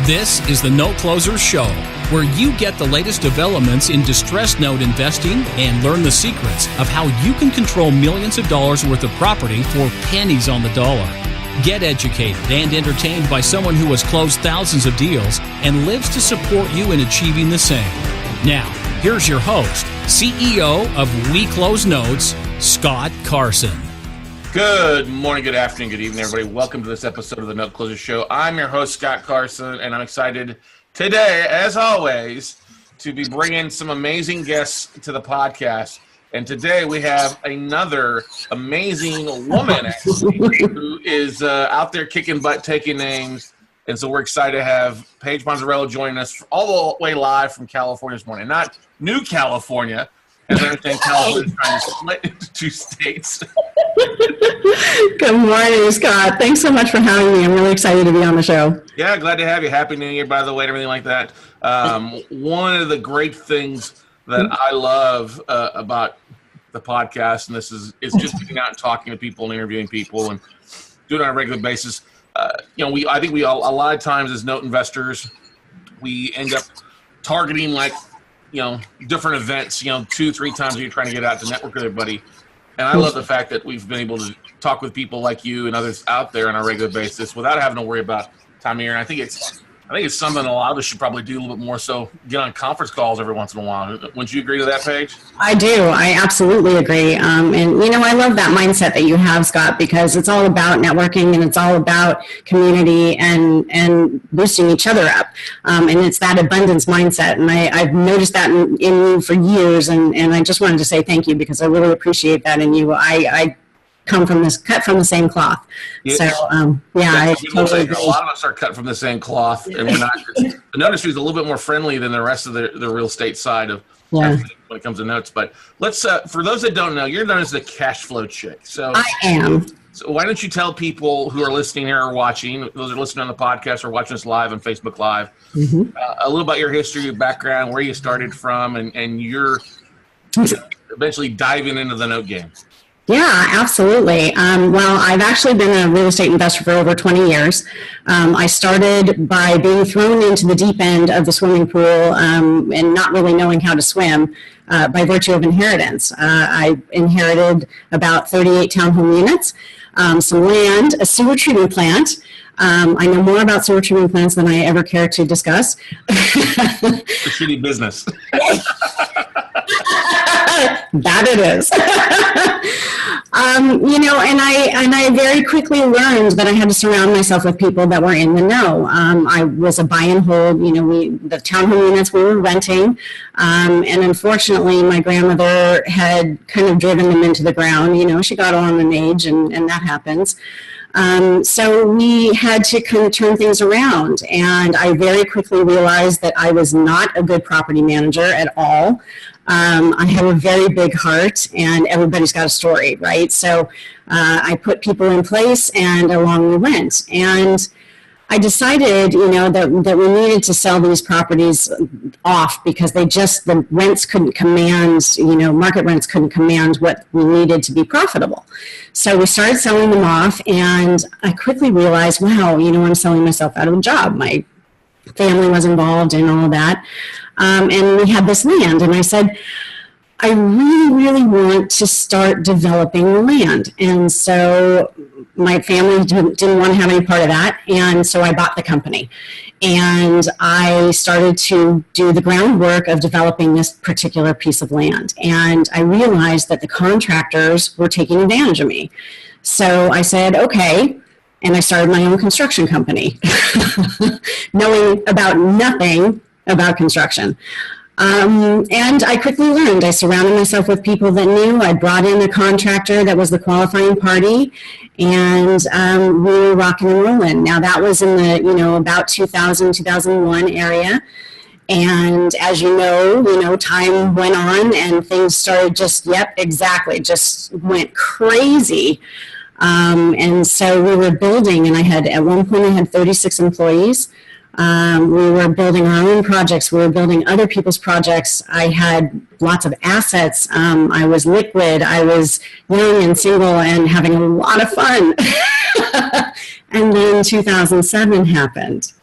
This is the Note Closer Show, where you get the latest developments in distressed note investing and learn the secrets of how you can control millions of dollars worth of property for pennies on the dollar. Get educated and entertained by someone who has closed thousands of deals and lives to support you in achieving the same. Now, here's your host, CEO of We Close Notes, Scott Carson. Good morning, good afternoon, good evening, everybody. Welcome to this episode of the Note Closer Show. I'm your host, Scott Carson, and I'm excited today, as always, to be bringing some amazing guests to the podcast. And today we have another amazing woman, actually, who is out there kicking butt, taking names. And so we're excited to have Paige Panzarello joining us all the way live from California this morning. Not New California, as I understand California is trying to split into two states. Good morning, Scott. Thanks so much for having me. I'm really excited to be on the show. Yeah, glad to have you. Happy New Year, by the way, and everything like that. One of the great things that I love about the podcast, and this is just getting out and talking to people and interviewing people and doing it on a regular basis. I think we all, a lot of times as note investors, we end up targeting different events, 2-3 times a year, trying to get out to network with everybody. And I love the fact that we've been able to talk with people like you and others out there on a regular basis without having to worry about time of year. And I think it's something a lot of us should probably do a little bit more, so get on conference calls every once in a while. Wouldn't you agree to that, Paige? I do. I absolutely agree. And I love that mindset that you have, Scott, because it's all about networking and it's all about community and boosting each other up. And it's that abundance mindset. And I've noticed that in you for years. And I just wanted to say thank you because I really appreciate that in you. I cut from the same cloth. Yeah. So, I totally agree. A lot of us are cut from the same cloth, and we're not. The note industry is a little bit more friendly than the rest of the real estate side of everything when it comes to notes. But let's, for those that don't know, you're known as the cash flow chick. So I am. So why don't you tell people who are listening here or watching, those that are listening on the podcast or watching us live on Facebook Live, a little about your history, your background, where you started from, and you're eventually diving into the note game. Yeah, absolutely. Well, I've actually been a real estate investor for over 20 years. I started by being thrown into the deep end of the swimming pool and not really knowing how to swim by virtue of inheritance. I inherited about 38 townhome units, some land, a sewer treatment plant. I know more about sewer treatment plants than I ever care to discuss. It's a shitty business. That it is. And I very quickly learned that I had to surround myself with people that were in the know. I was a buy and hold. The townhome units we were renting, and unfortunately, my grandmother had kind of driven them into the ground. She got on in age, and that happens. So we had to kind of turn things around, and I very quickly realized that I was not a good property manager at all. I have a very big heart, and everybody's got a story, right? So I put people in place, and along we went. And I decided, that we needed to sell these properties off because the rents couldn't command, market rents couldn't command what we needed to be profitable. So we started selling them off, and I quickly realized, wow, I'm selling myself out of a job. My family was involved in all of that. And we had this land, and I said, I really, really want to start developing the land. And so my family didn't want to have any part of that, and so I bought the company. And I started to do the groundwork of developing this particular piece of land. And I realized that the contractors were taking advantage of me. So I said, okay. And I started my own construction company, knowing about nothing about construction. And I quickly learned. I surrounded myself with people that knew. I brought in a contractor that was the qualifying party, and we were rocking and rolling. Now, that was in the, about 2000, 2001 area. And as you know, time went on and things started just went crazy. And so we were building, and at one point I had 36 employees. We were building our own projects. We were building other people's projects. I had lots of assets. I was liquid. I was young and single and having a lot of fun. And then 2007 happened.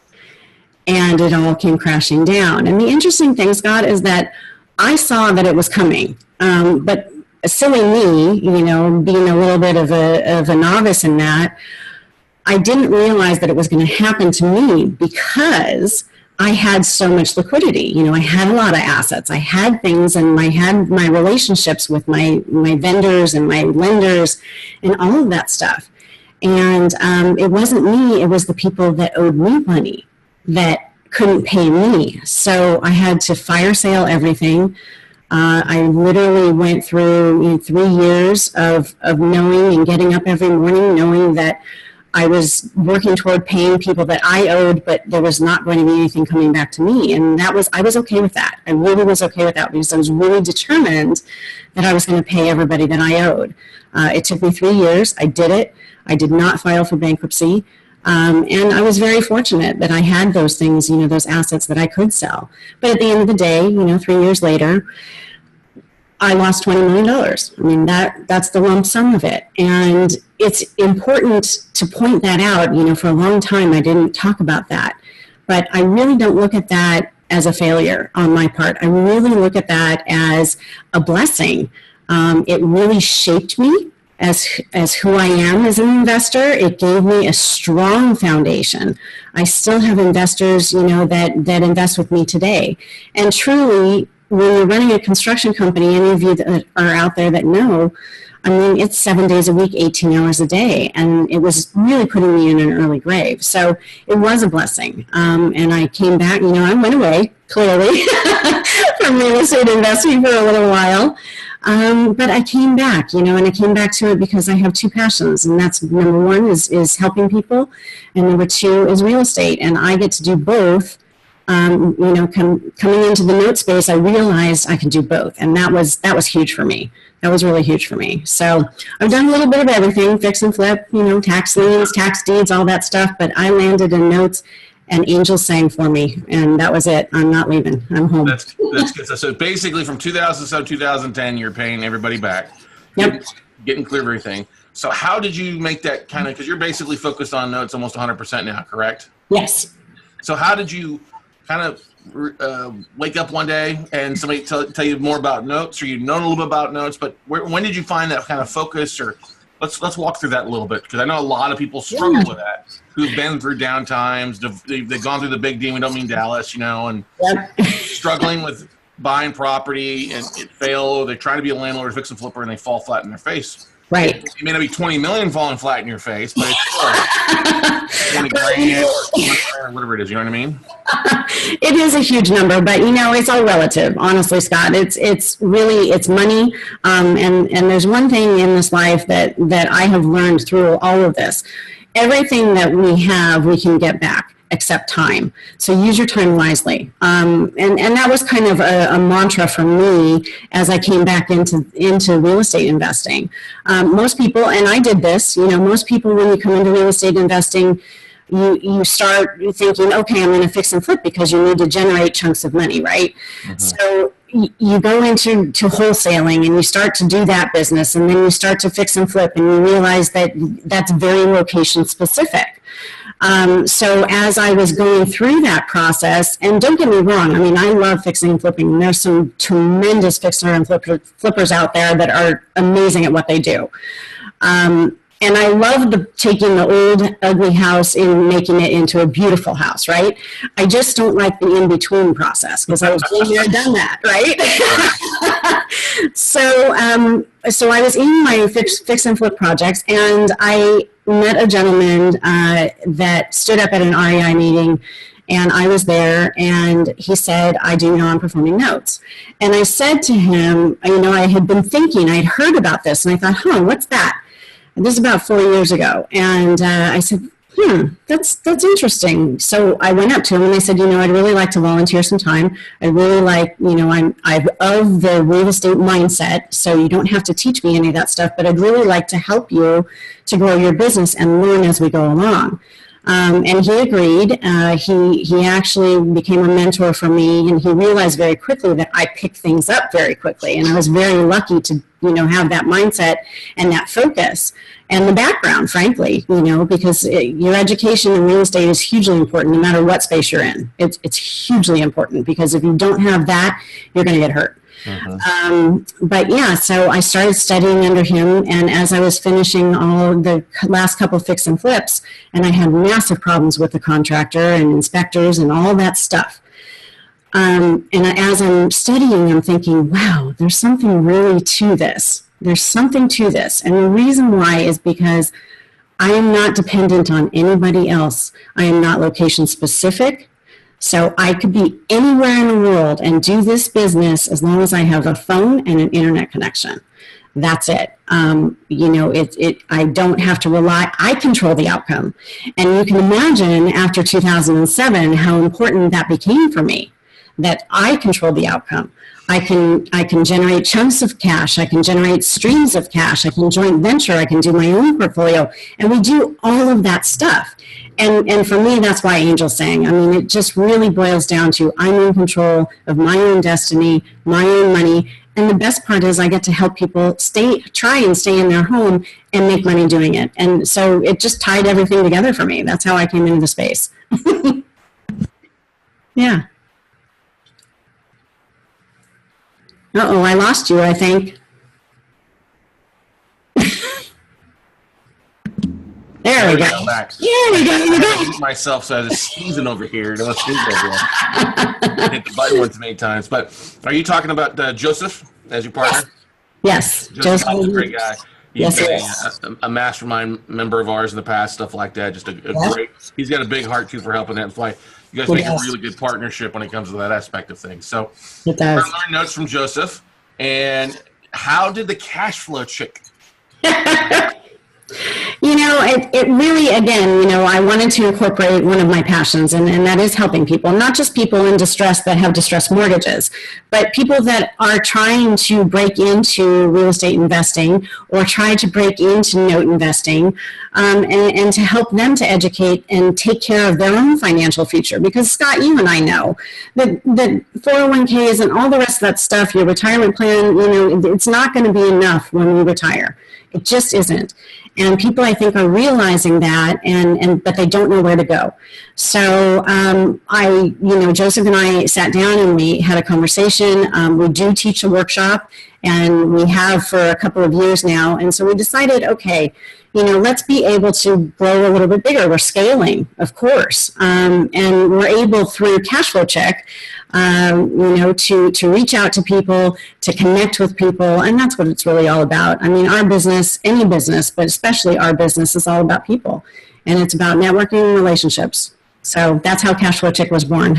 and it all came crashing down. And the interesting thing, Scott, is that I saw that it was coming, but silly me, being a little bit of a novice in that, I didn't realize that it was going to happen to me because I had so much liquidity. I had a lot of assets. I had things, and I had my relationships with my vendors and my lenders and all of that stuff. And it wasn't me, it was the people that owed me money that couldn't pay me. So I had to fire sale everything. I literally went through 3 years of knowing and getting up every morning, knowing that I was working toward paying people that I owed, but there was not going to be anything coming back to me. And I was okay with that. I really was okay with that because I was really determined that I was going to pay everybody that I owed. It took me 3 years. I did it. I did not file for bankruptcy. And I was very fortunate that I had those things, those assets that I could sell. But at the end of the day, 3 years later, I lost $20 million. I mean, that's the lump sum of it. And it's important to point that out. For a long time, I didn't talk about that. But I really don't look at that as a failure on my part. I really look at that as a blessing. It really shaped me as who I am as an investor. It gave me a strong foundation. I still have investors, that invest with me today. And truly, when you're running a construction company, any of you that are out there that know, I mean, it's 7 days a week, 18 hours a day, and it was really putting me in an early grave. So it was a blessing. And I came back, I went away, clearly, from real estate investing for a little while. But I came back, and I came back to it because I have two passions, and that's number one is helping people, and number two is real estate, and I get to do both. Coming into the note space, I realized I could do both, and that was huge for me. That was really huge for me. So I've done a little bit of everything, fix and flip, tax liens, tax deeds, all that stuff, but I landed in notes, and angels sang for me, and that was it. I'm not leaving. I'm home. That's good. So basically from 2007, 2010, you're paying everybody back. Yep. Getting clear of everything. So how did you make that kind of, because you're basically focused on notes almost 100% now, correct? Yes. So how did you kind of wake up one day and somebody tell you more about notes, or you'd known a little bit about notes, but when did you find that kind of focus? Or let's walk through that a little bit, because I know a lot of people struggle with that, who've been through down times. They've gone through the big D. We don't mean Dallas, and struggling with buying property and it failed. They try to be a landlord, fix and flipper, and they fall flat in their face. Right. It may not be 20 million falling flat in your face, but it's still 20 grand or whatever it is. You know what I mean? It is a huge number, but it's all relative. Honestly, Scott, it's money. And there's one thing in this life that I have learned through all of this. Everything that we have, we can get back, except time. So use your time wisely. And that was kind of a mantra for me as I came back into real estate investing. Most people, and I did this, most people, when you come into real estate investing, you start thinking, okay, I'm going to fix and flip because you need to generate chunks of money, right? Mm-hmm. So you go into wholesaling and you start to do that business, and then you start to fix and flip, and you realize that that's very location specific. So as I was going through that process, and don't get me wrong, I mean, I love fixing and flipping, and there's some tremendous fixer and flippers out there that are amazing at what they do. And I love taking the old ugly house and making it into a beautiful house, right? I just don't like the in-between process, because I was been there, done that, right? So I was in my fix and flip projects, and I met a gentleman that stood up at an REI meeting, and I was there, and he said, I do non-performing notes. And I said to him, I had been thinking, I'd heard about this, and I thought, what's that? And this is about 4 years ago. And I said, that's interesting. So I went up to him and I said, I'd really like to volunteer some time. I really like, I'm of the real estate mindset, so you don't have to teach me any of that stuff, but I'd really like to help you to grow your business and learn as we go along. And he agreed. He actually became a mentor for me, and he realized very quickly that I picked things up very quickly. And I was very lucky to, have that mindset and that focus and the background, frankly, because your education in real estate is hugely important no matter what space you're in. It's hugely important, because if you don't have that, you're going to get hurt. But yeah, so I started studying under him, and as I was finishing all of the last couple of fix and flips, and I had massive problems with the contractor and inspectors and all that stuff. And as I'm studying, I'm thinking, wow, there's something really to this. There's something to this. And the reason why is because I am not dependent on anybody else. I am not location specific. So I could be anywhere in the world and do this business as long as I have a phone and an internet connection. That's it. I don't have to rely. I control the outcome. And you can imagine after 2007 how important that became for me, that I control the outcome. I can generate chunks of cash. I can generate streams of cash. I can joint venture. I can do my own portfolio. And we do all of that stuff. And for me, that's why Angel sang. I mean, it just really boils down to I'm in control of my own destiny, my own money. And the best part is I get to help people try and stay in their home and make money doing it. And so it just tied everything together for me. That's how I came into the space. Yeah. Uh-oh, I lost you, I think. There we go. Back. Yeah, we go. I myself, so I was sneezing over here. Don't sneeze over here. Hit the button once many times. But are you talking about Joseph as your partner? Yes. Joseph is a great guy. He's Yes, a mastermind member of ours in the past, stuff like that. Just a great. He's got a big heart too for helping that. That's why you guys make a really good partnership when it comes to that aspect of things. So it does. We're going to learn notes from Joseph. And how did the cash flow chick? It really, again, I wanted to incorporate one of my passions, and that is helping people, not just people in distress that have distressed mortgages, but people that are trying to break into real estate investing or try to break into note investing, and to help them to educate and take care of their own financial future. Because, Scott, you and I know that 401ks and all the rest of that stuff, your retirement plan, it's not going to be enough when we retire. It just isn't. And people, I think, are realizing that, but they don't know where to go. So Joseph and I sat down and we had a conversation. We do teach a workshop, and we have for a couple of years now. And so we decided, okay, let's be able to grow a little bit bigger. We're scaling, of course. And we're able, through Cash Flow Check, to reach out to people, to connect with people. And that's what it's really all about. I mean, our business, any business, but especially our business, is all about people. And it's about networking and relationships. So that's how Cash Flow Check was born.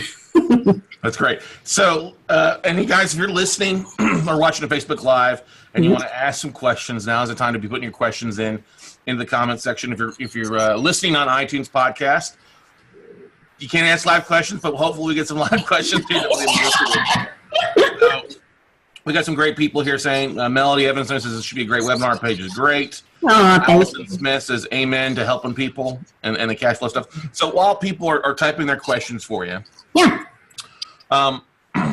That's great. So, and you guys, if you're listening or watching the Facebook Live and you want to ask some questions, now is the time to be putting your questions in the comment section. If you're listening on iTunes podcast, you can't ask live questions, but hopefully we get some live questions here. So, we got some great people here saying, Melody Evans says this should be a great webinar. Page is great. Allison Smith says amen to helping people and the cash flow stuff. So while people are typing their questions for you,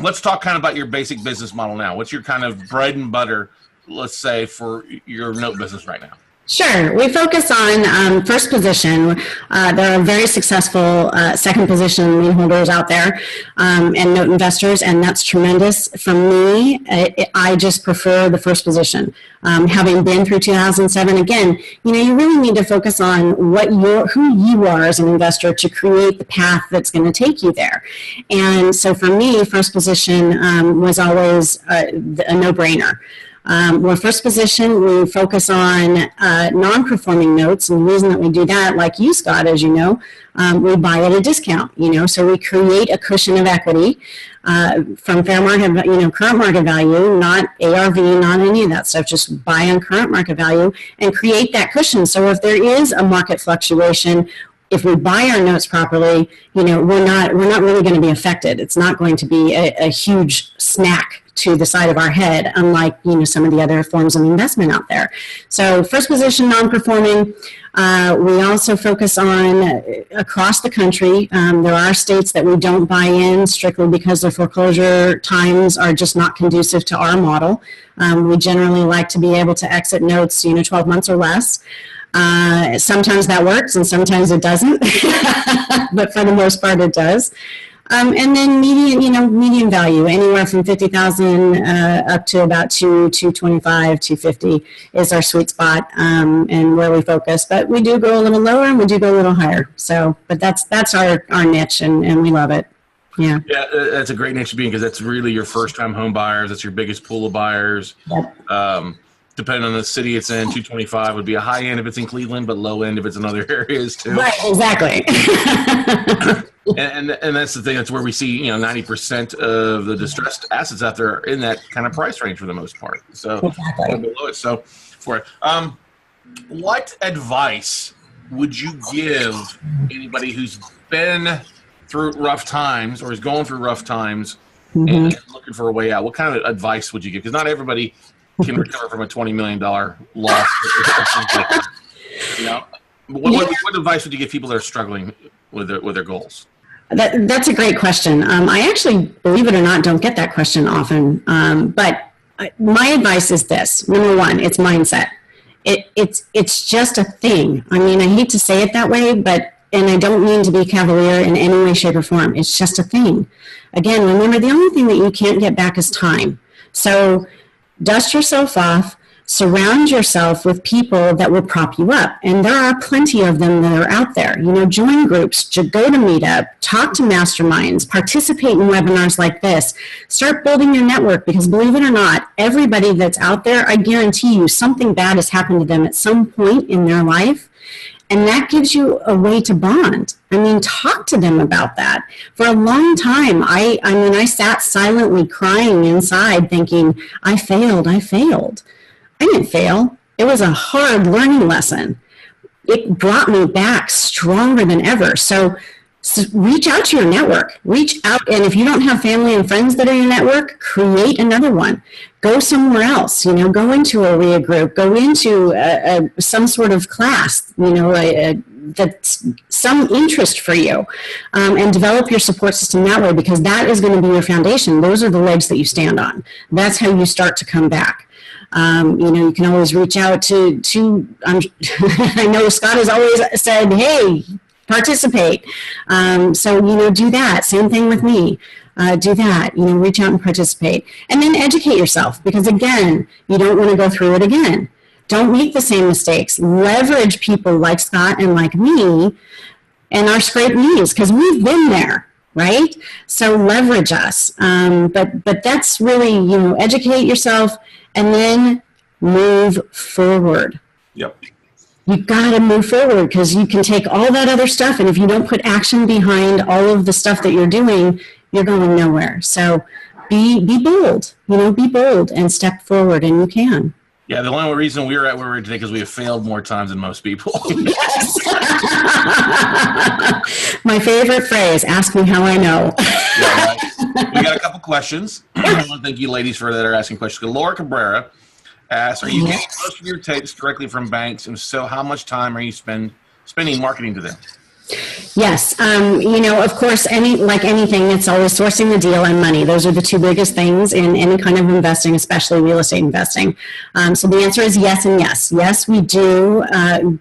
let's talk kind of about your basic business model now. What's your kind of bread and butter, let's say, for your note business right now? Sure. We focus on first position. There are very successful second position lien holders out there, and note investors, and that's tremendous. For me, I just prefer the first position. Having been through 2007, again, you really need to focus on who you are as an investor to create the path that's going to take you there. And so for me, first position was always a no-brainer. Well, first position, we focus on non-performing notes, and the reason that we do that, like you, Scott, as you know, we buy at a discount, so we create a cushion of equity from fair market, current market value, not ARV, not any of that stuff, just buy on current market value and create that cushion. So if there is a market fluctuation, if we buy our notes properly, we're not really going to be affected. It's not going to be a huge smack to the side of our head, unlike, some of the other forms of investment out there. So first position, non-performing. We also focus on across the country. There are states that we don't buy in strictly because the foreclosure times are just not conducive to our model. We generally like to be able to exit notes, 12 months or less. Sometimes that works and sometimes it doesn't, but for the most part it does. And then median value, anywhere from 50,000 up to about 225, 250 is our sweet spot, and where we focus. But we do go a little lower and we do go a little higher. So, but that's our niche, and we love it. Yeah. Yeah, that's a great niche to be in, because that's really your first-time home buyers. That's your biggest pool of buyers. Yep. Depending on the city it's in, 225 would be a high end if it's in Cleveland, but low end if it's in other areas too. Right, exactly. and that's the thing. That's where we see 90% of the distressed assets out there are in that kind of price range for the most part. So exactly. Below it. So for it, what advice would you give anybody who's been through rough times or is going through rough times and looking for a way out? What kind of advice would you give? Because not everybody can recover from a $20 million loss. What advice would you give people that are struggling with their goals? That's a great question. I actually, believe it or not, don't get that question often. But my advice is this. Number one, it's mindset. It's just a thing. I mean, I hate to say it that way, and I don't mean to be cavalier in any way, shape, or form. It's just a thing. Again, remember, the only thing that you can't get back is time. So dust yourself off, surround yourself with people that will prop you up. And there are plenty of them that are out there. Join groups, go to Meetup, talk to masterminds, participate in webinars like this. Start building your network, because believe it or not, everybody that's out there, I guarantee you something bad has happened to them at some point in their life. And that gives you a way to bond. I mean, talk to them about that. For a long time, I sat silently crying inside thinking, I failed. I didn't fail. It was a hard learning lesson. It brought me back stronger than ever. So reach out to your network. Reach out, and if you don't have family and friends that are in your network, create another one. Go somewhere else. Go into a RIA group. Go into some sort of class. That's some interest for you, and develop your support system that way, because that is going to be your foundation. Those are the legs that you stand on. That's how you start to come back. You can always reach out to I know Scott has always said, hey, participate. So, do that. Same thing with me. Do that, reach out and participate. And then educate yourself, because again, you don't want to go through it again. Don't make the same mistakes. Leverage people like Scott and like me and our scraped knees, because we've been there, right? So leverage us. But that's really, educate yourself and then move forward. Yep. You've got to move forward, because you can take all that other stuff, and if you don't put action behind all of the stuff that you're doing, you're going nowhere. So be bold, be bold and step forward, and you can. Yeah, the only reason we're at where we're today because we have failed more times than most people. Yes. My favorite phrase, ask me how I know. Yeah, right. We got a couple questions. I want to thank you ladies for that are asking questions. Laura Cabrera asks, are you getting most of your tapes directly from banks? And so how much time are you spending marketing to them? Yes. Of course, like anything, it's always sourcing the deal and money. Those are the two biggest things in any kind of investing, especially real estate investing. So the answer is yes and yes. Yes, we do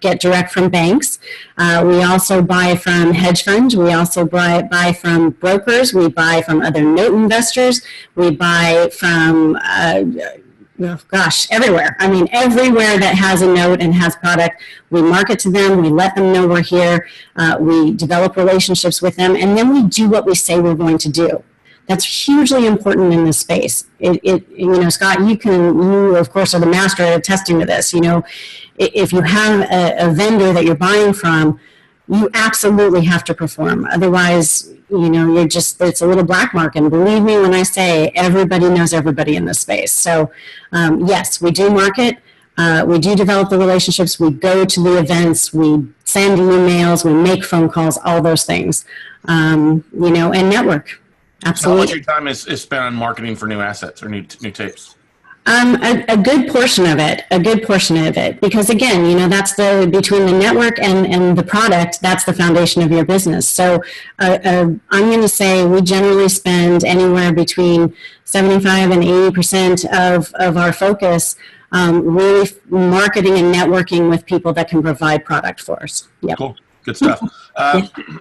get direct from banks. We also buy from hedge funds. We also buy from brokers. We buy from other note investors. We buy from everywhere. I mean, everywhere that has a note and has product, we market to them, we let them know we're here, we develop relationships with them, and then we do what we say we're going to do. That's hugely important in this space. Scott, you of course are the master at attesting to this. If you have a vendor that you're buying from, you absolutely have to perform. Otherwise, it's a little black mark. And believe me when I say everybody knows everybody in this space. So, yes, we do market. We do develop the relationships. We go to the events. We send emails. We make phone calls, all those things, and network. Absolutely. How much of your time is spent on marketing for new assets or new tapes? A good portion of it, because again, that's between the network and the product, that's the foundation of your business. So I'm going to say we generally spend anywhere between 75 and 80% of our focus really marketing and networking with people that can provide product for us. Yep. Cool. Good stuff.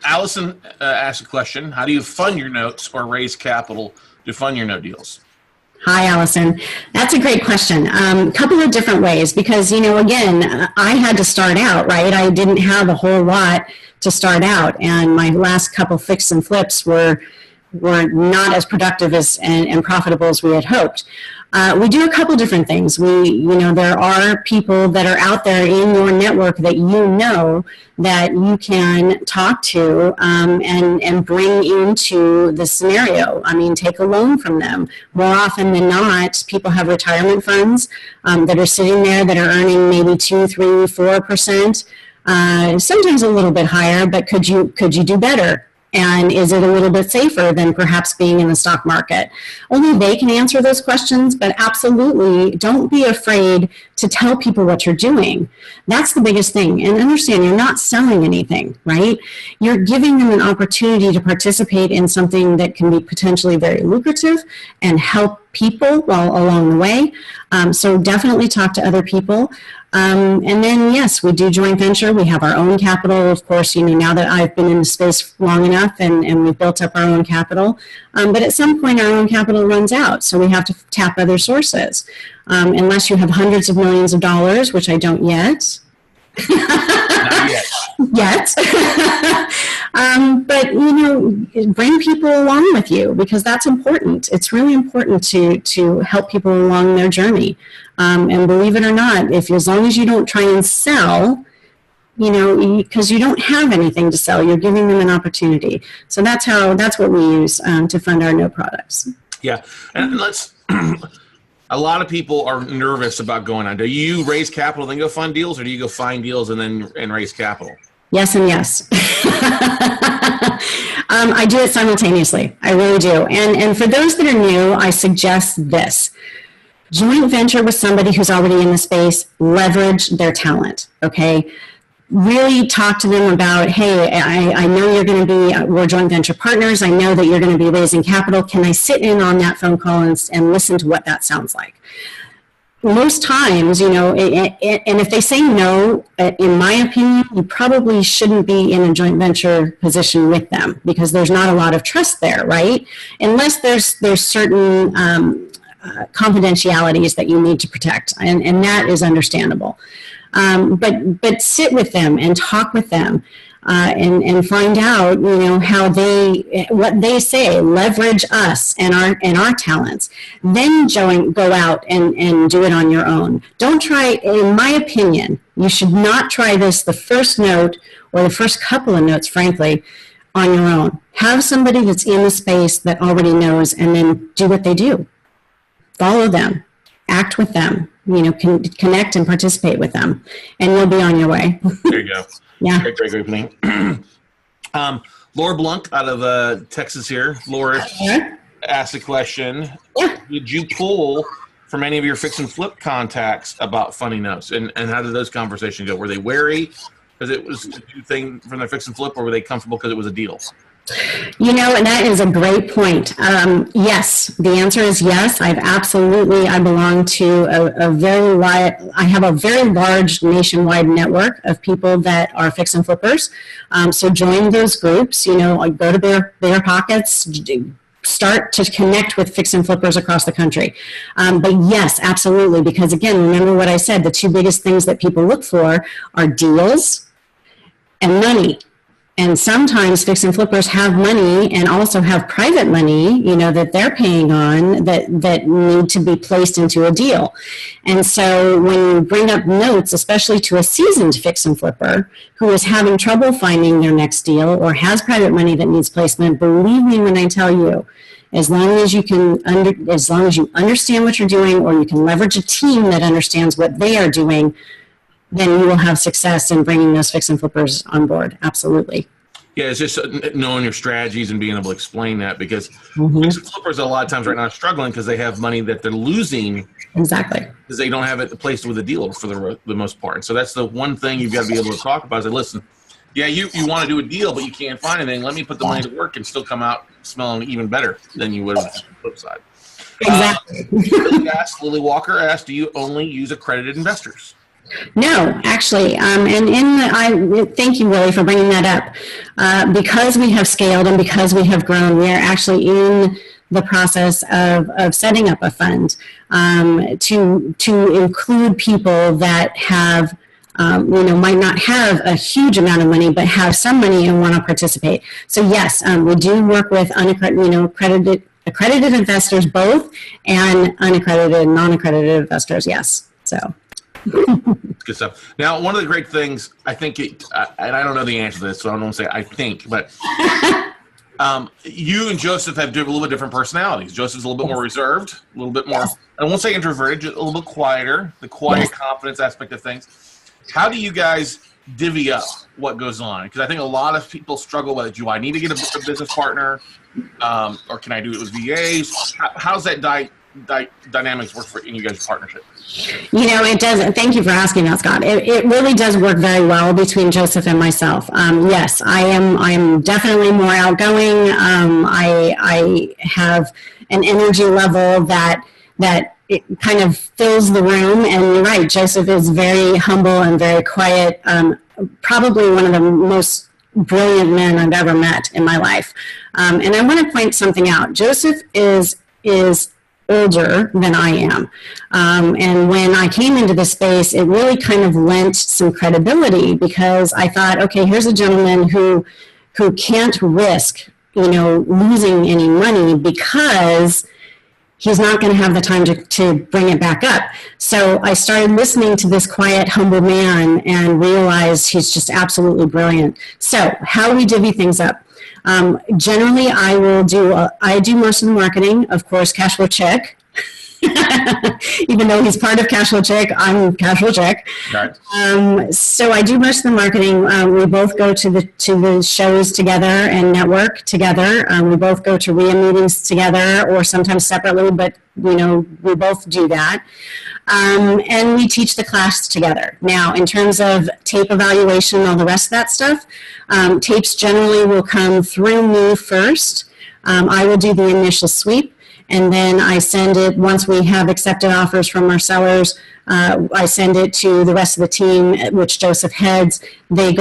Allison asked a question. How do you fund your notes or raise capital to fund your note deals? Hi, Allison. That's a great question. A couple of different ways because, again, I had to start out, right? I didn't have a whole lot to start out. And my last couple fix and flips were not as productive and profitable as we had hoped. We do a couple different things. There are people that are out there in your network that that you can talk to and bring into the scenario. I mean, take a loan from them. More often than not, people have retirement funds that are sitting there that are earning maybe 2, 3, 4%. Sometimes a little bit higher, but could you do better? And is it a little bit safer than perhaps being in the stock market? Only they can answer those questions, but absolutely don't be afraid to tell people what you're doing. That's the biggest thing. And understand you're not selling anything, right? You're giving them an opportunity to participate in something that can be potentially very lucrative and help people along the way. So definitely talk to other people. And then, yes, we do joint venture. We have our own capital, of course, now that I've been in the space long enough and we've built up our own capital. But at some point, our own capital runs out. So we have to tap other sources. Unless you have hundreds of millions of dollars, which I don't yet. Not yet. But, bring people along with you because that's important. It's really important to help people along their journey. And believe it or not, as long as you don't try and sell, because you don't have anything to sell, you're giving them an opportunity. So that's what we use to fund our note products. Yeah. And a lot of people are nervous about going on. Do you raise capital then go fund deals, or do you go find deals and raise capital? Yes and yes. I do it simultaneously. I really do. And for those that are new, I suggest this. Joint venture with somebody who's already in the space, leverage their talent, okay? Really talk to them about, hey, I know we're joint venture partners. I know that you're going to be raising capital. Can I sit in on that phone call and listen to what that sounds like? Most times, and if they say no, in my opinion, you probably shouldn't be in a joint venture position with them because there's not a lot of trust there, right? Unless there's certain confidentialities that you need to protect, and that is understandable. But sit with them and talk with them and find out, what they say. Leverage us and our talents. Then go out and do it on your own. Don't try. In my opinion, you should not try this the first note or the first couple of notes, frankly, on your own. Have somebody that's in the space that already knows, and then do what they do. Follow them, act with them, connect and participate with them, and you'll be on your way. There you go. Yeah. Great opening. Laura Blunk out of Texas here. Laura asked a question. Yeah. Did you pull from any of your fix and flip contacts about funding notes? And how did those conversations go? Were they wary because it was a new thing from their fix and flip, or were they comfortable because it was a deal? And that is a great point. Yes, the answer is yes. I belong to I have a very large nationwide network of people that are fix and flippers. So join those groups, go to Bear Pockets, start to connect with fix and flippers across the country. But yes, absolutely. Because again, remember what I said, the two biggest things that people look for are deals and money. And sometimes fix and flippers have money and also have private money, that they're paying on that need to be placed into a deal. And so when you bring up notes, especially to a seasoned fix and flipper who is having trouble finding their next deal or has private money that needs placement, believe me when I tell you, as long as you understand what you're doing, or you can leverage a team that understands what they are doing, then you will have success in bringing those fix and flippers on board. Absolutely. Yeah, it's just knowing your strategies and being able to explain that, because flippers a lot of times right now are struggling because they have money that they're losing. Exactly. Because they don't have it placed with a deal for the most part. And so that's the one thing you've got to be able to talk about is that, listen, yeah, you want to do a deal, but you can't find anything. Let me put the money to work and still come out smelling even better than you would on the flip side. Exactly. Lily Walker asked, do you only use accredited investors? No, actually, thank you, Willie, for bringing that up. Because we have scaled and because we have grown, we are actually in the process of setting up a fund to include people that have, might not have a huge amount of money, but have some money and want to participate. So yes, we do work with accredited investors both, and unaccredited, non-accredited investors. Yes, so. Good stuff. Now, one of the great things, I think, and I don't know the answer to this, so I don't want to say I think, but you and Joseph have a little bit different personalities. Joseph's a little bit more reserved, a little bit more, I won't say introverted, just a little bit quieter, the quiet confidence aspect of things. How do you guys divvy up what goes on? Because I think a lot of people struggle with, do I need to get a business partner, or can I do it with VAs? How's that dynamics work in you guys' partnership? It does. Thank you for asking that, Scott. It really does work very well between Joseph and myself. Yes, I am definitely more outgoing. I have an energy level that it kind of fills the room. And you're right, Joseph is very humble and very quiet. Probably one of the most brilliant men I've ever met in my life. And I want to point something out. Joseph is older than I am. And when I came into the space, it really kind of lent some credibility, because I thought, okay, here's a gentleman who can't risk, losing any money, because he's not going to have the time to bring it back up. So I started listening to this quiet, humble man and realized he's just absolutely brilliant. So how do we divvy things up? Generally, I do most of the marketing, of course, Cash Flow Check. Even though he's part of Cash Flow Check, I'm Cash Flow Check. Right. So I do most of the marketing. We both go to the shows together and network together. We both go to RIA meetings together, or sometimes separately, but we both do that. And we teach the class together. Now, in terms of tape evaluation and all the rest of that stuff, tapes generally will come through me first. I will do the initial sweep, and then I send it, once we have accepted offers from our sellers, I send it to the rest of the team, which Joseph heads. They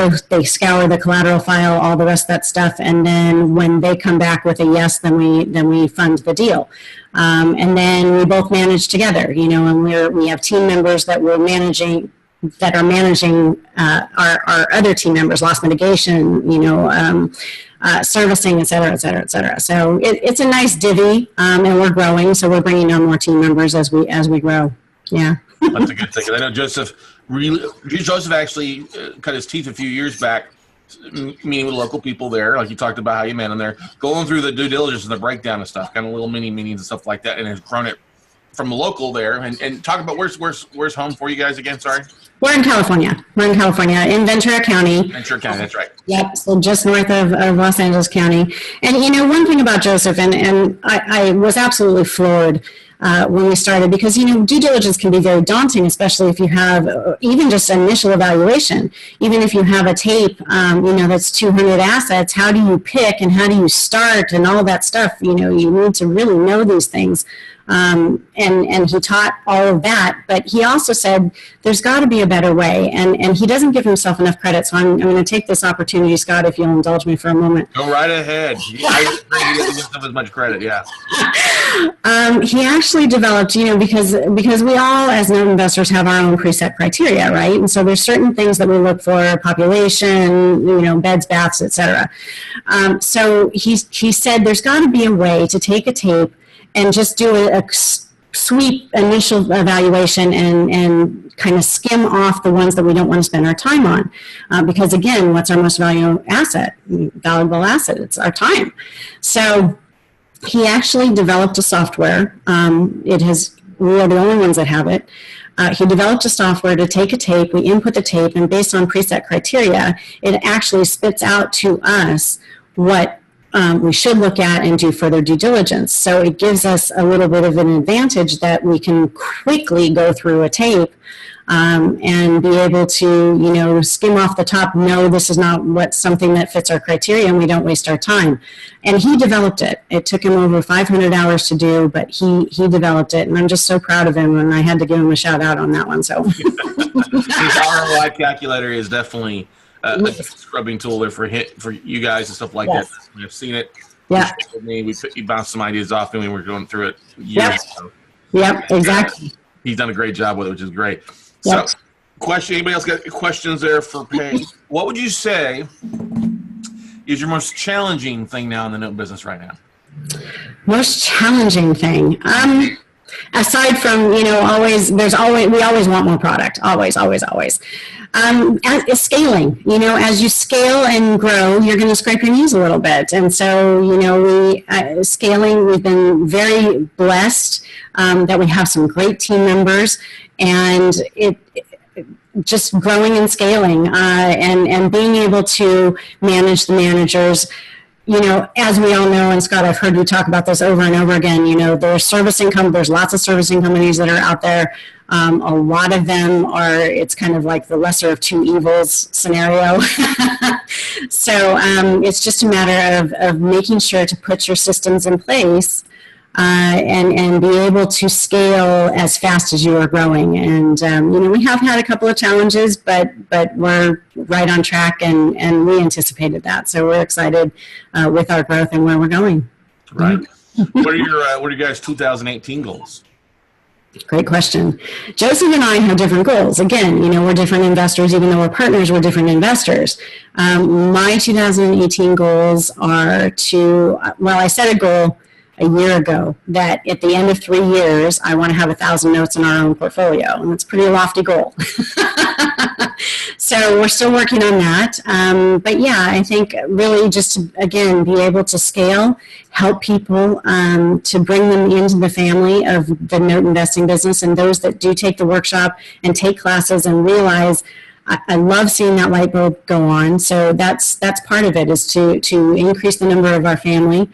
scour the collateral file, all the rest of that stuff, and then when they come back with a yes, then we fund the deal. And then we both manage together, and we have team members that are managing our other team members, loss mitigation, servicing, et cetera, et cetera, et cetera. So it's a nice divvy, and we're growing, so we're bringing on more team members as we grow. Yeah. That's a good thing. I know Joseph actually cut his teeth a few years back, meeting with local people there, like you talked about how you met them there, going through the due diligence and the breakdown and stuff, kind of little mini meetings and stuff like that, and has grown it from the local there. And talk about where's home for you guys again? Sorry. We're in California. In Ventura County. Ventura County, that's right. Yep, so just north of Los Angeles County. And one thing about Joseph, and I was absolutely floored when we started, because due diligence can be very daunting, especially if you have even just initial evaluation. Even if you have a tape, that's 200 assets, how do you pick and how do you start and all that stuff? You need to really know these things. And he taught all of that, but he also said there's got to be a better way, and he doesn't give himself enough credit. So I'm going to take this opportunity, Scott, if you'll indulge me for a moment. Go right ahead. I agree. He doesn't give himself as much credit. Yeah. He actually developed, because we all as note investors have our own preset criteria, right? And so there's certain things that we look for: population, beds, baths, etc. So he said there's got to be a way to take a tape and just do a sweep initial evaluation and kind of skim off the ones that we don't want to spend our time on. Because again, what's our most valuable asset? It's our time. So he actually developed a software. We are the only ones that have it. he developed a software to take a tape, we input the tape, and based on preset criteria, it actually spits out to us what we should look at and do further due diligence. So it gives us a little bit of an advantage that we can quickly go through a tape and be able to, skim off the top, no, this is not something that fits our criteria, and we don't waste our time. And he developed it. It took him over 500 hours to do, but he developed it, and I'm just so proud of him, and I had to give him a shout out on that one. So his ROI calculator is definitely a scrubbing tool there for you guys and stuff like that. I've seen it. Yeah. He bounced some ideas off me when we were going through it years ago. Yep, exactly. He's done a great job with it, which is great. Yep. So, anybody else got questions there for Paige? What would you say is your most challenging thing now in the note business right now? Most challenging thing? Aside from, we always want more product. Always. Scaling, as you scale and grow, you're going to scrape your knees a little bit. And so, scaling, we've been very blessed that we have some great team members, and it just growing and scaling and being able to manage the managers. As we all know, and Scott, I've heard you talk about this over and over again, there's lots of servicing companies that are out there. A lot of them it's kind of like the lesser of two evils scenario. So it's just a matter of making sure to put your systems in place and be able to scale as fast as you are growing. And, we have had a couple of challenges, but we're right on track, and we anticipated that. So we're excited with our growth and where we're going. Right. What are your guys' 2018 goals? Great question. Joseph and I have different goals. Again, we're different investors. Even though we're partners, we're different investors. My 2018 goals are I set a goal a year ago that at the end of 3 years, I want to have 1,000 notes in our own portfolio. And it's a pretty lofty goal. So we're still working on that. But yeah, I think really just to, again, be able to scale, help people to bring them into the family of the note investing business, and those that do take the workshop and take classes and realize I love seeing that light bulb go on. So that's part of it, is to increase the number of our family,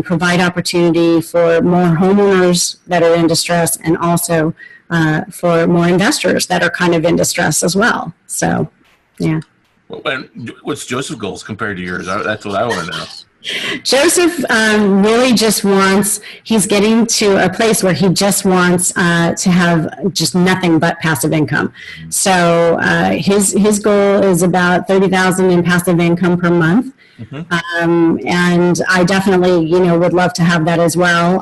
provide opportunity for more homeowners that are in distress, and also for more investors that are kind of in distress as well. So, yeah. What's Joseph's goals compared to yours? That's what I want to know. Joseph really just he's getting to a place where he just wants to have just nothing but passive income. So his goal is about $30,000 in passive income per month. Mm-hmm. And I definitely, would love to have that as well.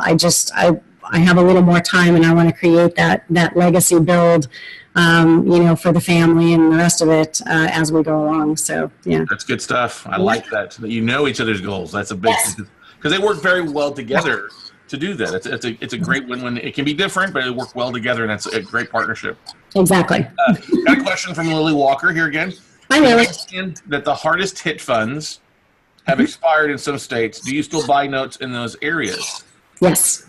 I have a little more time, and I want to create that legacy build, for the family and the rest of it as we go along. So, yeah. That's good stuff. I like that. You know each other's goals. That's a big thing, because they work very well together to do that. It's a great win-win. It can be different, but it work well together, and that's a great partnership. Exactly. Got a question from Lily Walker here again. Hi, Lily. You mentioned that the hardest hit funds have expired in some states. Do you still buy notes in those areas? Yes.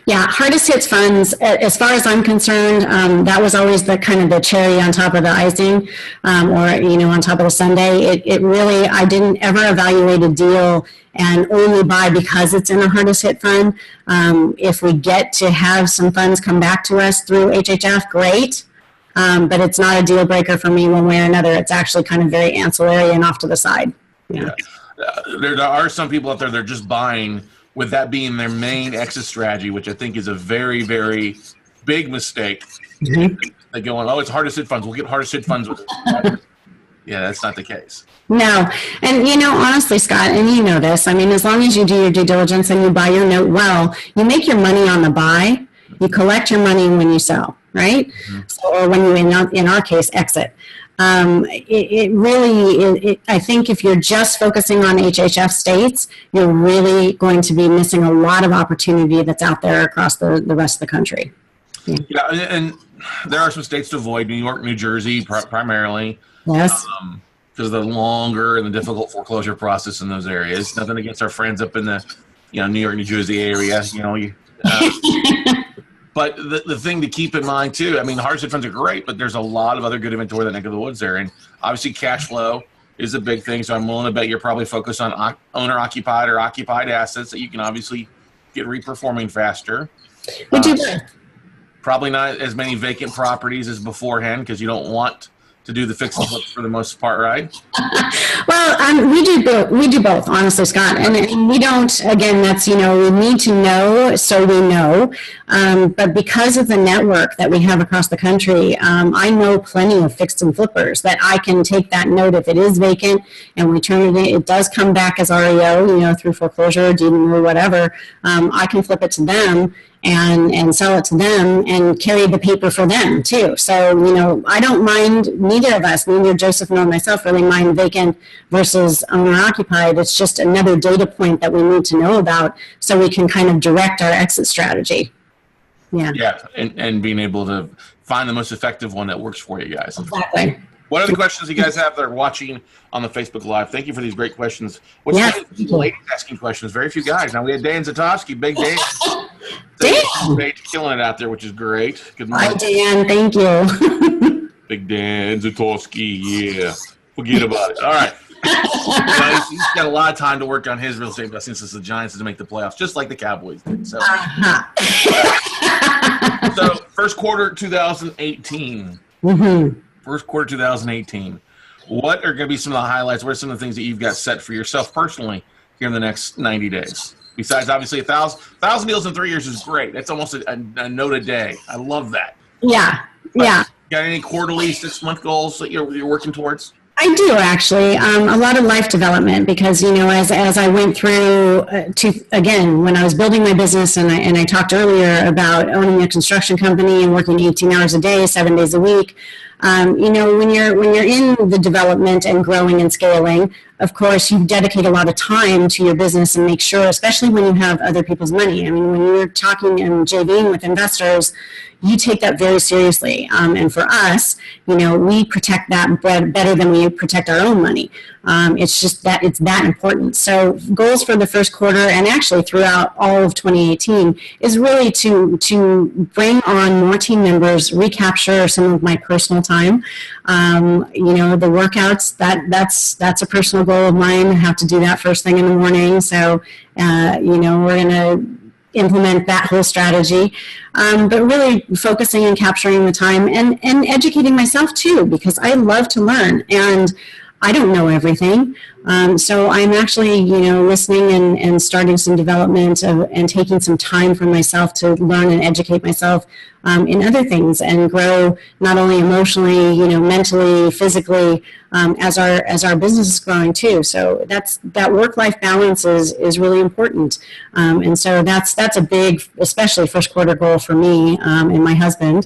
Yeah, hardest hits funds, as far as I'm concerned, that was always the kind of the cherry on top of the icing, or, on top of the sundae. It really, I didn't ever evaluate a deal and only buy because it's in a hardest hit fund. If we get to have some funds come back to us through HHF, great. But it's not a deal breaker for me one way or another. It's actually kind of very ancillary and off to the side. Yeah. There are some people out there that are just buying with that being their main exit strategy, which I think is a very, very big mistake. Mm-hmm. They go on, it's hardest hit funds. We'll get hardest hit funds with it. Yeah, that's not the case. No. And, honestly, Scott, and you know this, as long as you do your due diligence and you buy your note well, you make your money on the buy, you collect your money when you sell, right? Mm-hmm. Or when you, in our case, exit. It really, I think if you're just focusing on HHF states, you're really going to be missing a lot of opportunity that's out there across the rest of the country. Yeah, and there are some states to avoid, New York, New Jersey, primarily. Yes. Because of the longer and the difficult foreclosure process in those areas. Nothing against our friends up in the, New York, New Jersey area. But the thing to keep in mind too, I mean, Hardship funds are great, but there's a lot of other good inventory that neck of the woods there, and obviously cash flow is a big thing. So I'm willing to bet you're probably focused on owner occupied or occupied assets that you can obviously get reperforming faster. We do both. Probably not as many vacant properties as beforehand because you don't want to do the fix and flip for the most part, right? Well, we do both. We do both, honestly, Scott. And we don't. Again, that's we need to know so we know. But because of the network that we have across the country, I know plenty of fixed and flippers that I can take that note if it is vacant and we turn it in. It does come back as REO, through foreclosure, deed in lieu, whatever. I can flip it to them and sell it to them and carry the paper for them too. So, I don't mind, neither of us, neither Joseph nor myself really mind vacant versus owner occupied. It's just another data point that we need to know about so we can kind of direct our exit strategy. Yeah. Yeah. And being able to find the most effective one that works for you guys. Exactly. What are the questions you guys have that are watching on the Facebook Live? Thank you for these great questions. What's ladies asking questions? Very few guys. Now we had Dan Zatowski, big Dan. Dan! Killing it out there, which is great. Good morning. Hi, Dan. Thank you. Big Dan Zatowski, yeah. Forget about it. All right. He's got a lot of time to work on his real estate investments since the Giants to make the playoffs, just like the Cowboys did. So, so first quarter 2018. Mm-hmm. First quarter 2018. What are going to be some of the highlights? What are some of the things that you've got set for yourself personally here in the next 90 days? Besides, obviously, 1,000 deals in 3 years is great. That's almost a note a day. I love that. Yeah, but got any quarterly, 6-month goals that you're working towards? I do, actually. A lot of life development because, as I went through again, when I was building my business and I talked earlier about owning a construction company and working 18 hours a day, 7 days a week, when you're in the development and growing and scaling, of course, you dedicate a lot of time to your business and make sure, especially when you have other people's money. I mean, when you're talking and JVing with investors, you take that very seriously. And for us, we protect that better than we protect our own money. It's just that it's that important. So goals for the first quarter and actually throughout all of 2018 is really to bring on more team members, recapture some of my personal time. The workouts, that's a personal goal of mine. I have to do that first thing in the morning. So, we're going to implement that whole strategy, but really focusing and capturing the time and educating myself too, because I love to learn and I don't know everything. So I'm actually, listening and starting some development and taking some time for myself to learn and educate myself in other things and grow not only emotionally, mentally, physically, as our business is growing too. So that work-life balance is really important. And so that's a big, especially first quarter goal for me and my husband.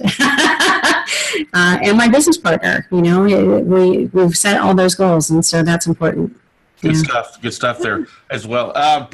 And my business partner, we've set all those goals, and so that's important. Good stuff there as well. I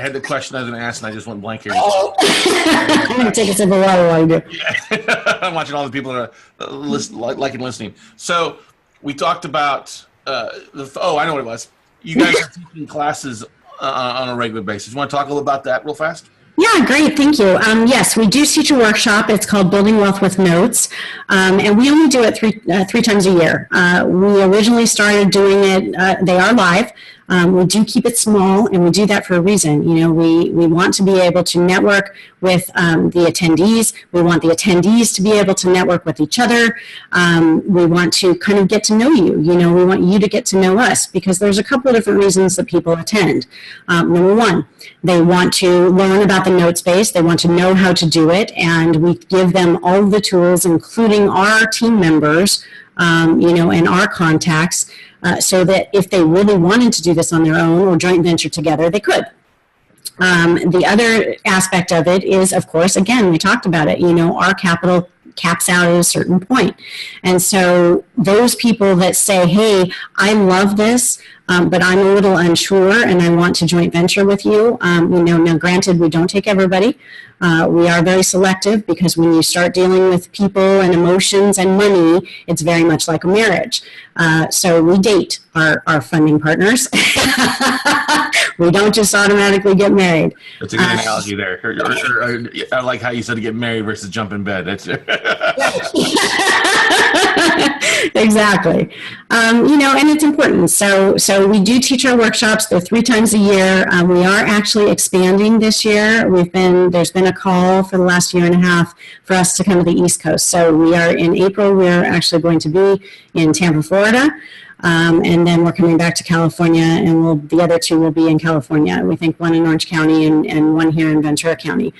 had the question I was going to ask, and I just went blank here. I'm going to take a sip of water while you do. Yeah. I'm watching all the people that are listening. So we talked about I know what it was. You guys are teaching classes on a regular basis. You want to talk a little about that real fast? Yeah, great. Thank you. Yes, we do teach a workshop. It's called Building Wealth with Notes, and we only do it three times a year. We originally started doing it. They are live. We do keep it small, and we do that for a reason. We want to be able to network with the attendees. We want the attendees to be able to network with each other. We want to kind of get to know you. We want you to get to know us because there's a couple of different reasons that people attend. Number one, they want to learn about the note space. They want to know how to do it, and we give them all the tools, including our team members, and our contacts, so that if they really wanted to do this on their own or joint venture together, they could. The other aspect of it is, of course, again, we talked about it, our capital caps out at a certain point. And so those people that say, hey, I love this, but I'm a little unsure and I want to joint venture with you, now granted, we don't take everybody. We are very selective because when you start dealing with people and emotions and money, it's very much like a marriage. So we date our funding partners. We don't just automatically get married. That's a good analogy there. I like how you said to get married versus jump in bed. That's exactly. And it's important. So we do teach our workshops. They're 3 times a year. We are actually expanding this year. There's been a call for the last year and a half for us to come to the East Coast. So we are in April. We're actually going to be in Tampa, Florida. And then we're coming back to California, and the other 2 will be in California. We think 1 in Orange County and 1 here in Ventura County.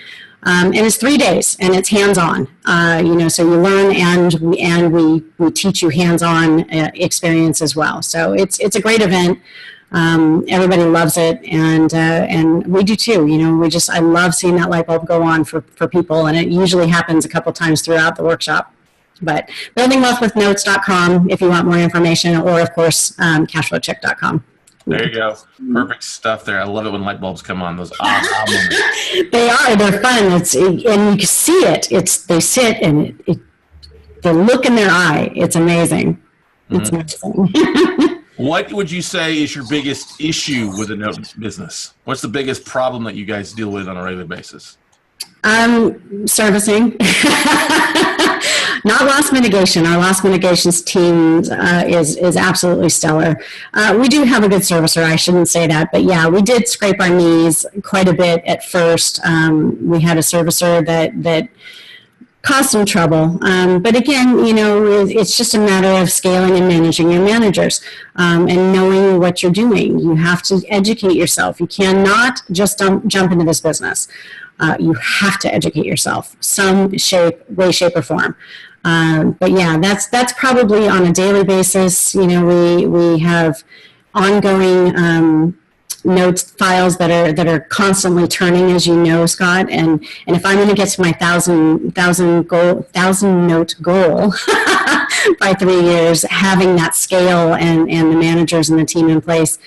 And it's 3 days, and it's hands-on. So you learn, and we teach you hands-on experience as well. So it's a great event. Everybody loves it, and we do too. I love seeing that light bulb go on for people, and it usually happens a couple times throughout the workshop. But buildingwealthwithnotes.com if you want more information, or of course cashflowcheck.com. There you go. Perfect stuff there. I love it when light bulbs come on. Those moments. They're fun. And you can see it. They sit and the look in their eye. It's amazing. It's amazing. What would you say is your biggest issue with the note business? What's the biggest problem that you guys deal with on a regular basis? Servicing. Not loss mitigation. Our loss mitigations team is absolutely stellar. We do have a good servicer. I shouldn't say that, but yeah, we did scrape our knees quite a bit at first. We had a servicer that caused some trouble. But again, it's just a matter of scaling and managing your managers and knowing what you're doing. You have to educate yourself. You cannot just jump into this business. You have to educate yourself, some way, shape, or form. But yeah, that's probably on a daily basis. We have ongoing notes files that are constantly turning, as you know, Scott. And if I'm going to get to my 1,000 note goal by 3 years, having that scale and the managers and the team in place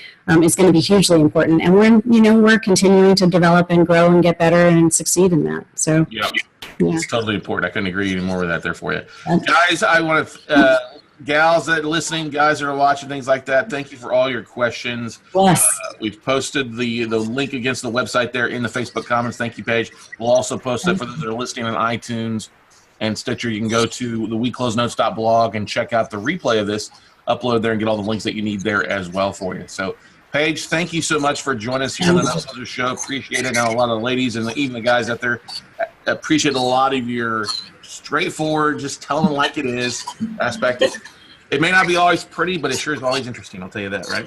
is going to be hugely important. And we're continuing to develop and grow and get better and succeed in that. So yeah. It's totally important. I couldn't agree any more with that there for you. Guys, I want to, gals that are listening, guys that are watching, things like that, thank you for all your questions. Yes. We've posted the link against the website there in the Facebook comments. Thank you, Paige. We'll also post it for those that are listening on iTunes and Stitcher. You can go to the WeCloseNotes.blog and check out the replay of this, upload there, and get all the links that you need there as well for you. So, Paige, thank you so much for joining us here on the Note Show. Appreciate it. Now, a lot of the ladies and even the guys out there appreciate a lot of your straightforward, just telling them like it is aspect. It may not be always pretty, but it sure is always interesting. I'll tell you that, right?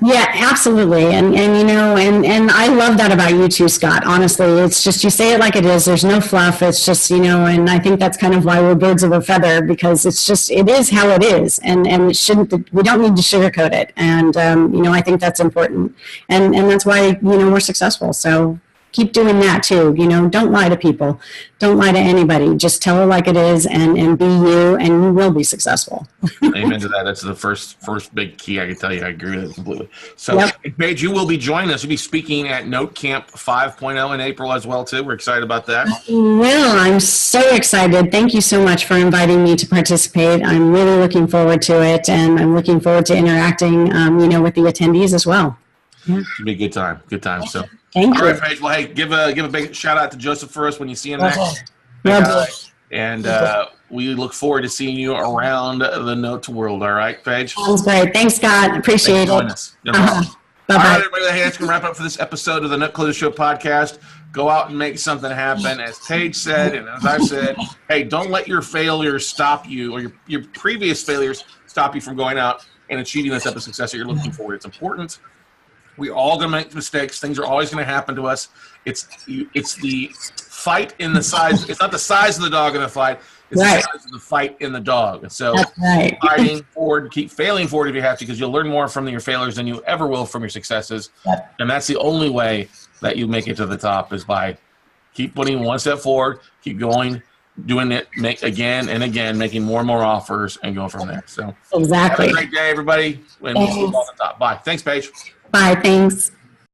Yeah, absolutely. And I love that about you too, Scott. Honestly, it's just, you say it like it is. There's no fluff. It's just, and I think that's kind of why we're birds of a feather, because it is how it is. And we don't need to sugarcoat it. And, I think that's important. And that's why, we're successful. So keep doing that too. Don't lie to people. Don't lie to anybody. Just tell it like it is and be you, and you will be successful. Amen to that. That's the first big key. I can tell you, I agree with it completely. So, yep. Paige, you will be joining us. You'll be speaking at Note Camp 5.0 in April as well, too. We're excited about that. Well, I'm so excited. Thank you so much for inviting me to participate. I'm really looking forward to it, and I'm looking forward to interacting, with the attendees as well. Yeah. It'll be a good time. Good time. So. Thank you. All right, Paige. Well, hey, give a big shout out to Joseph for us when you see him next. And we look forward to seeing you around the Note world. All right, Paige? Sounds great. Thanks, Scott. Appreciate it. Bye-bye. All right, everybody. That's going to wrap up for this episode of the Note Closer Show podcast. Go out and make something happen. As Paige said, and as I've said, hey, don't let your failures stop you, or your previous failures stop you from going out and achieving the type of success that you're looking for. It's important. We're all going to make mistakes. Things are always going to happen to us. It's the fight in the size. It's not the size of the dog in the fight. It's the size of the fight in the dog. And so fighting forward, keep failing forward if you have to, because you'll learn more from your failures than you ever will from your successes. Yep. And that's the only way that you make it to the top, is by keep putting one step forward, keep going, doing it, make again and again, making more and more offers, and going from there. So exactly. Have a great day, everybody. And we'll see you on the top. Bye. Thanks, Paige. Bye. Thanks.